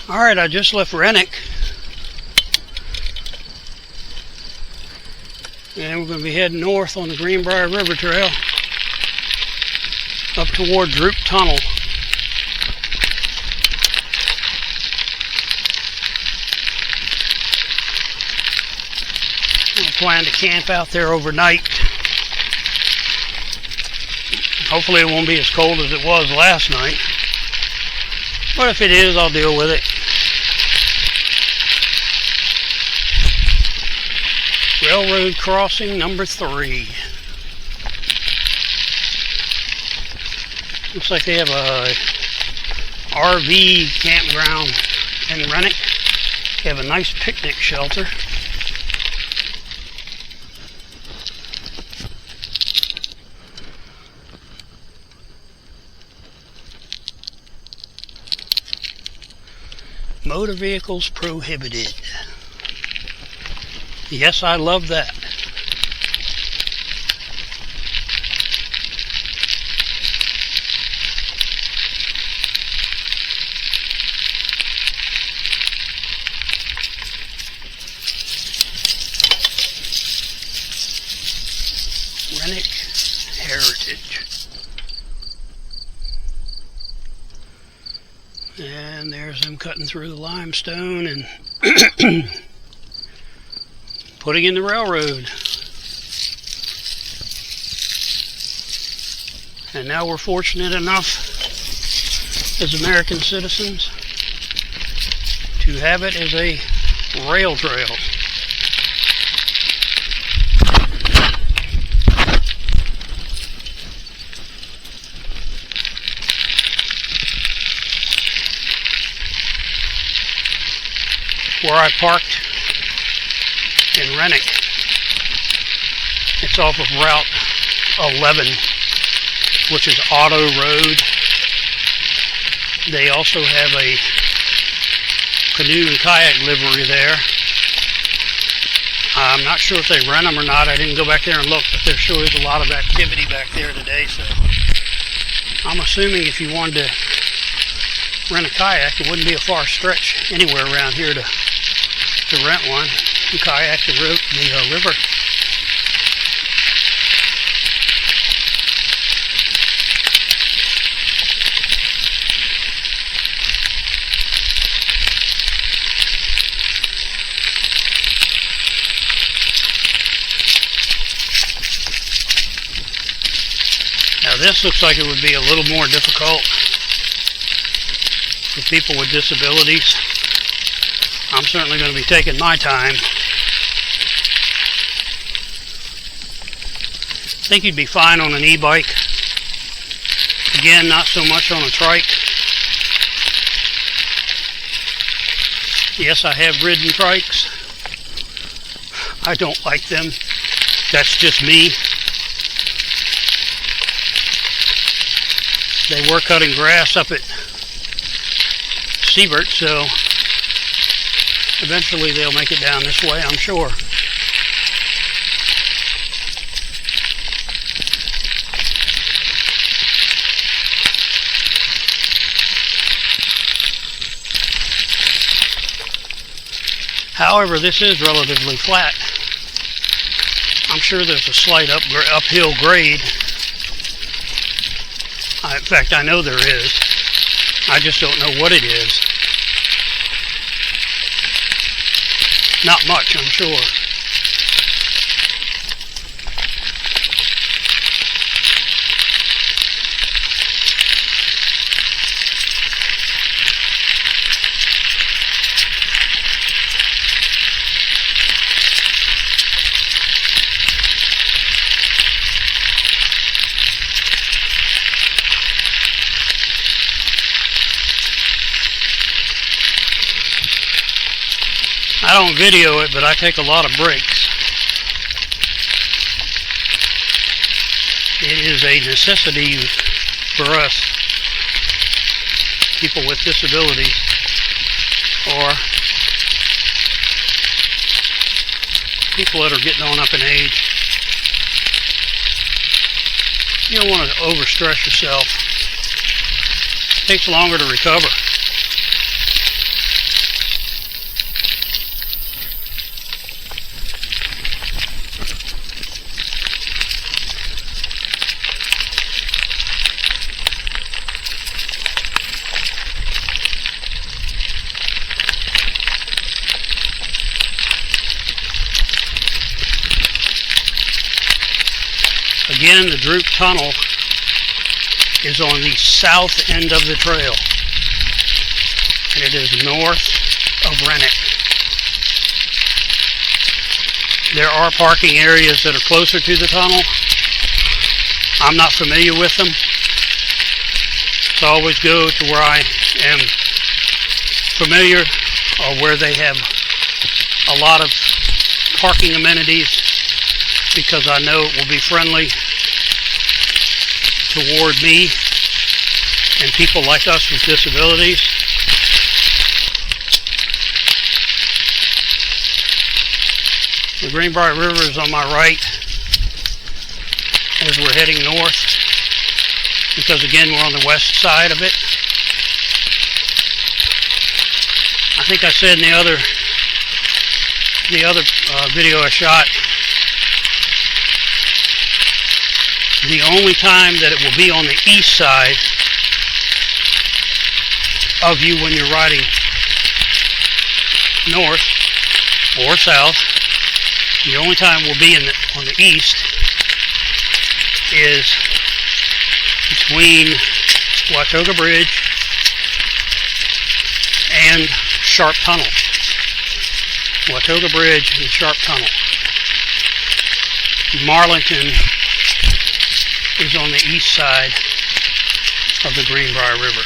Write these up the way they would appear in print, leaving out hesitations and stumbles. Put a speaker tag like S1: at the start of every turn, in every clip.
S1: Alright, I just left Renick. And we're going to be heading north on the Greenbrier River Trail up toward Droop Tunnel. I plan to camp out there overnight. Hopefully it won't be as cold as it was last night. But if it is, I'll deal with it. Railroad crossing number 3. Looks like they have a RV campground in Renick. They have a nice picnic shelter. Motor vehicles prohibited. Yes, I love that. Renick Heritage. And there's them cutting through the limestone and putting in the railroad. And now we're fortunate enough as American citizens to have it as a rail trail. Where I parked in Renick, it's off of Route 11, which is Auto Road. They also have a canoe and kayak livery there. I'm not sure if they rent them or not. I didn't go back there and look, but there sure is a lot of activity back there today. So I'm assuming if you wanted to rent a kayak, it wouldn't be a far stretch anywhere around here to rent one and kayak the river. Now this looks like it would be a little more difficult for people with disabilities. I'm certainly going to be taking my time. I think you'd be fine on an e-bike. Again, not so much on a trike. Yes, I have ridden trikes. I don't like them. That's just me. They were cutting grass up at Siebert, so eventually they'll make it down this way, I'm sure. However, this is relatively flat. I'm sure there's a slight uphill grade. In fact, I know there is. I just don't know what it is. Not much, I'm sure. I don't video it, but I take a lot of breaks. It is a necessity for us, people with disabilities, or people that are getting on up in age. You don't want to overstress yourself. It takes longer to recover. Again, the Droop Tunnel is on the south end of the trail, and it is north of Renick. There are parking areas that are closer to the tunnel. I'm not familiar with them, so I always go to where I am familiar or where they have a lot of parking amenities, because I know it will be friendly toward me and people like us with disabilities. The Greenbrier River is on my right as we're heading north, because again we're on the west side of it. I think I said in the other video I shot, the only time that it will be on the east side of you when you're riding north or south, the only time we'll be on the east is between Watauga Bridge and Sharp Tunnel. Watauga Bridge and Sharp Tunnel. Marlington is on the east side of the Greenbrier River.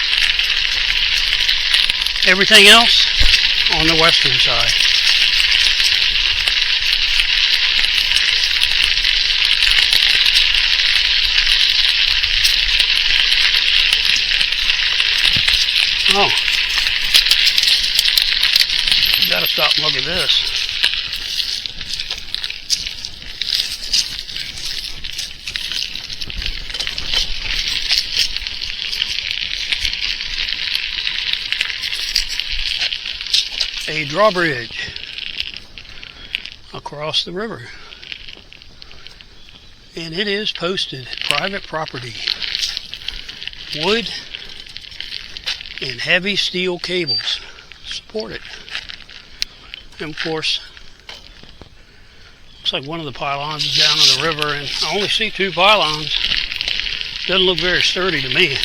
S1: Everything else on the western side. Oh, you gotta stop and look at this. A drawbridge across the river, and it is posted private property. Wood and heavy steel cables support it. And of course, looks like one of the pylons is down in the river, and I only see 2 pylons. Doesn't look very sturdy to me.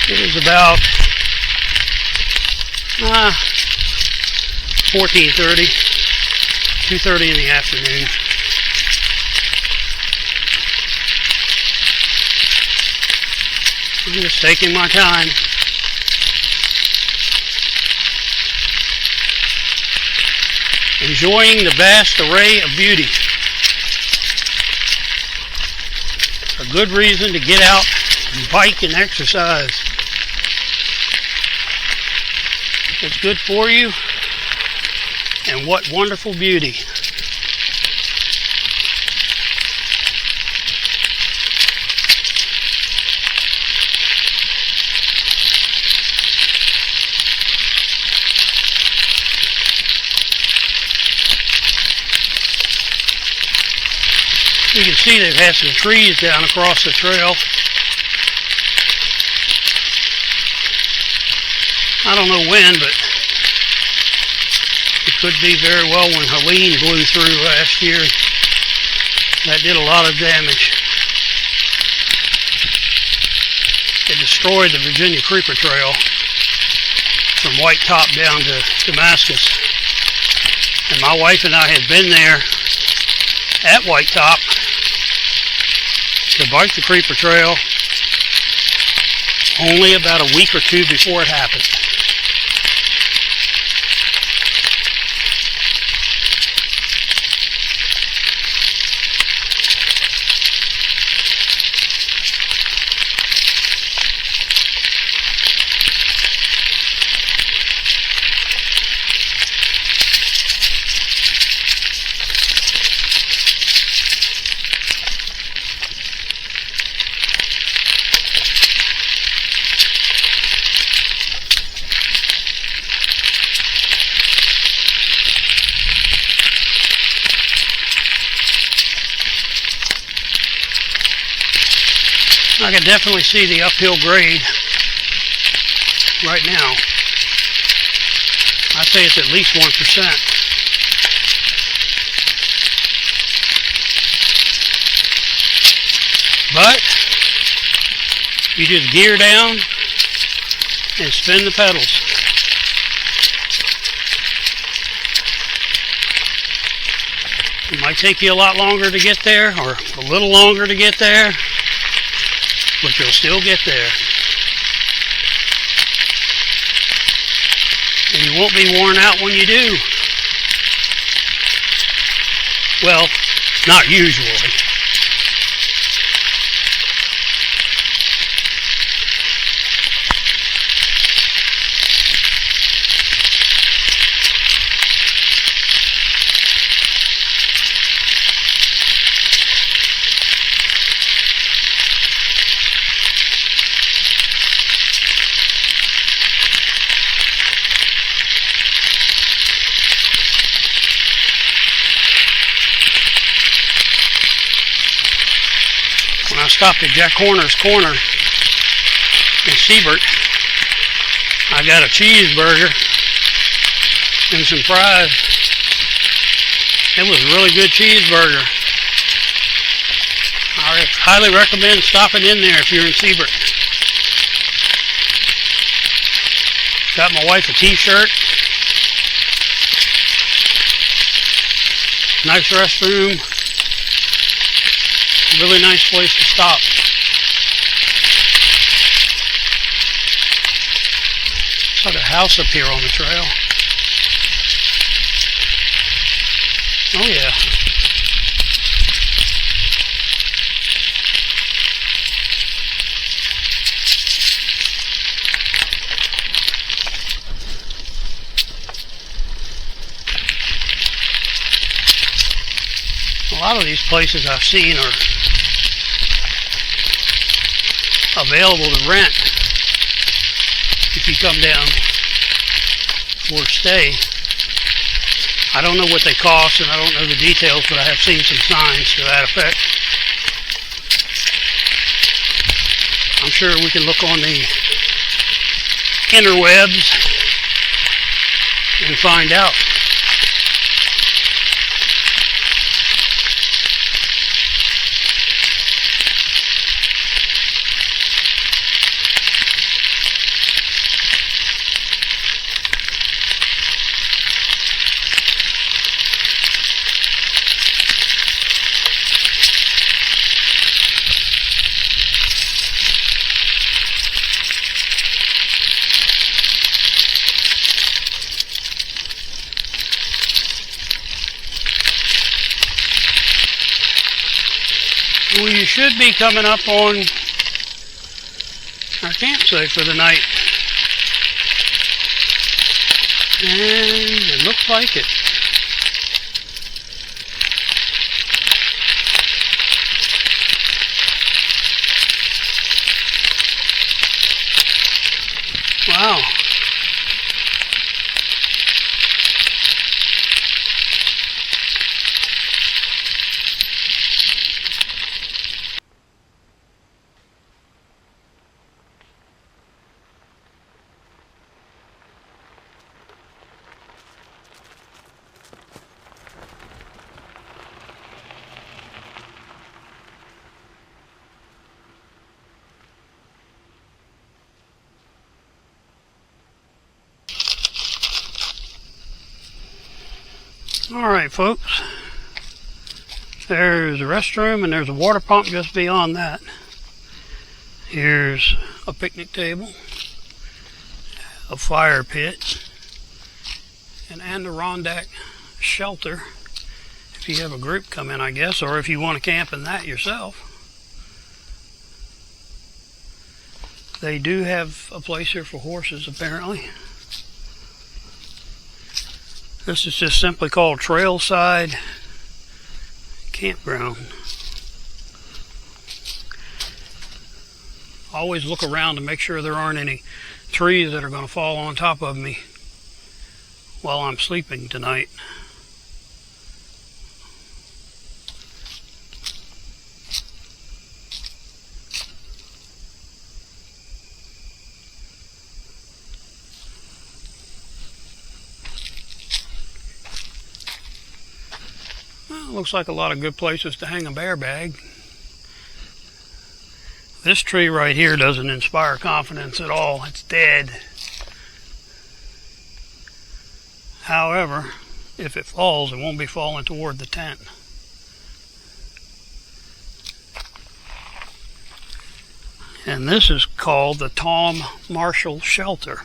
S1: It is about 14:30, 2:30 in the afternoon. I'm just taking my time. Enjoying the vast array of beauty. A good reason to get out and bike and exercise. It's good for you, and what wonderful beauty. You can see they've had some trees down across the trail. I don't know when, but it could be very well when Helene blew through last year. That did a lot of damage. it destroyed the Virginia Creeper Trail from White Top down to Damascus. And my wife and I had been there at White Top to bike the Creeper Trail only about a week or two before it happened. I can definitely see the uphill grade right now. I say it's at least 1%. But you just gear down and spin the pedals. It might take you a lot longer to get there, or a little longer to get there, but you'll still get there. And you won't be worn out when you do. Well, not usually. When I stopped at Jack Horner's Corner in Siebert, I got a cheeseburger and some fries. It was a really good cheeseburger. I highly recommend stopping in there if you're in Siebert. Got my wife a t-shirt. Nice restroom. Really nice place to stop. It's like a house up here on the trail. Oh yeah. A lot of these places I've seen are available to rent if you come down for a stay. I don't know what they cost and I don't know the details, but I have seen some signs to that effect. I'm sure we can look on the interwebs and find out. Well, you should be coming up on our campsite for the night. And it looks like it. Wow. Alright folks, there's a restroom and there's a water pump just beyond that. Here's a picnic table, a fire pit, an Adirondack shelter if you have a group come in, I guess, or if you want to camp in that yourself. They do have a place here for horses apparently. This is just simply called Trailside Campground. Always look around to make sure there aren't any trees that are going to fall on top of me while I'm sleeping tonight. Well, looks like a lot of good places to hang a bear bag. This tree right here doesn't inspire confidence at all. It's dead. However, if it falls, it won't be falling toward the tent. And this is called the Tom Marshall Shelter.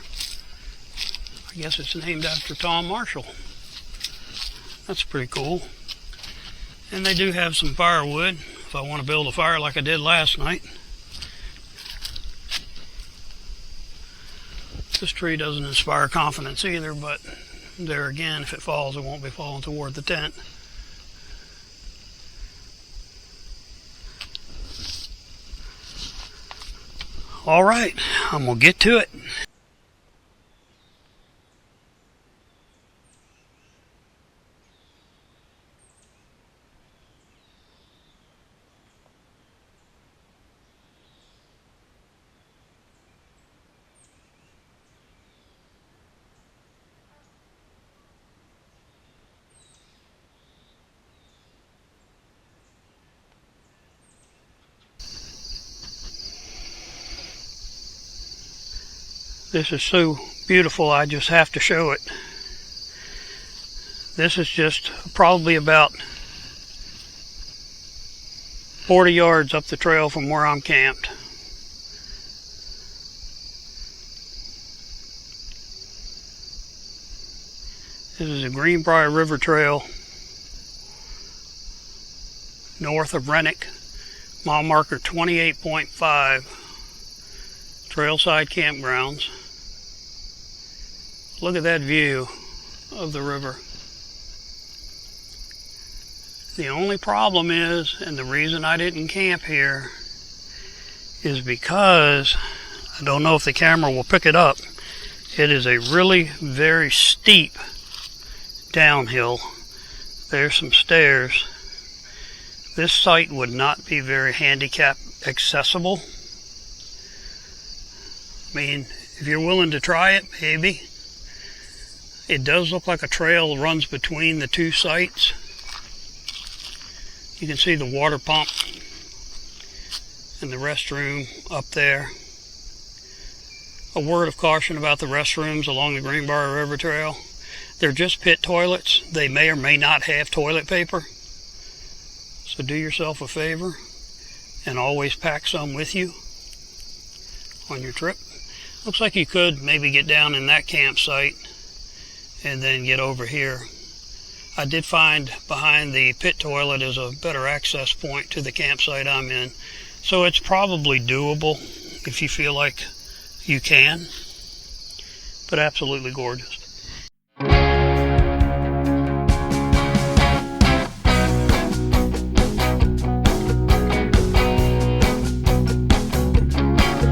S1: I guess it's named after Tom Marshall. That's pretty cool. And they do have some firewood if I want to build a fire like I did last night. This tree doesn't inspire confidence either, but there again, if it falls, it won't be falling toward the tent. All right, I'm gonna get to it. This is so beautiful, I just have to show it. This is just probably about 40 yards up the trail from where I'm camped. This is a Greenbrier River Trail north of Renick, mile marker 28.5, Trailside Campgrounds. Look at that view of the river. The only problem is, and the reason I didn't camp here, is because, I don't know if the camera will pick it up, it is a really very steep downhill. There's some stairs. This site would not be very handicap accessible. I mean, if you're willing to try it, maybe. It does look like a trail runs between the two sites. You can see the water pump and the restroom up there. A word of caution about the restrooms along the Greenbrier River Trail. They're just pit toilets. They may or may not have toilet paper. So do yourself a favor and always pack some with you on your trip. Looks like you could maybe get down in that campsite and then get over here. I did find behind the pit toilet is a better access point to the campsite I'm in. So it's probably doable if you feel like you can. But absolutely gorgeous.